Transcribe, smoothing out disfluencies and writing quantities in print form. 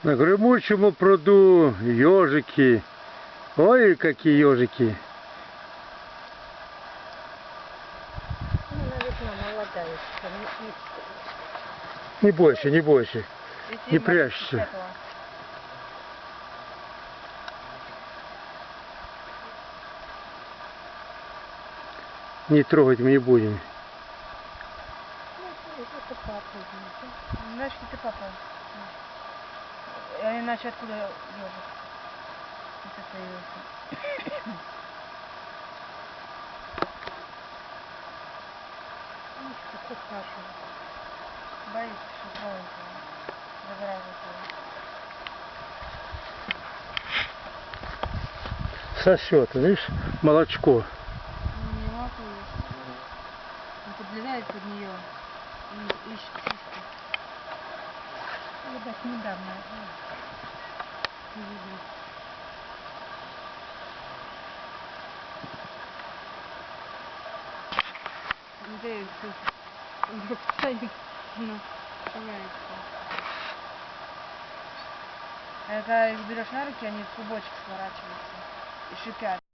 На гремучему пруду ежики. Ой, какие ежики. Ну, наверное, молодая. Не бойся, не бойся. Не прячься. Не трогать мы не будем. Это папа. Значит, это папа. А иначе откуда ежик? Это появился. Ну, что Саша. Боится, что тронется. Загораживает. Сосет, видишь, молочко. Не молоко есть. Он подлезает под нее и ищет сиськи. Видать, недавно. Где вдруг стоит, ну, шевелится. А когда их берешь на руки, они в клубочек сворачиваются и шипят.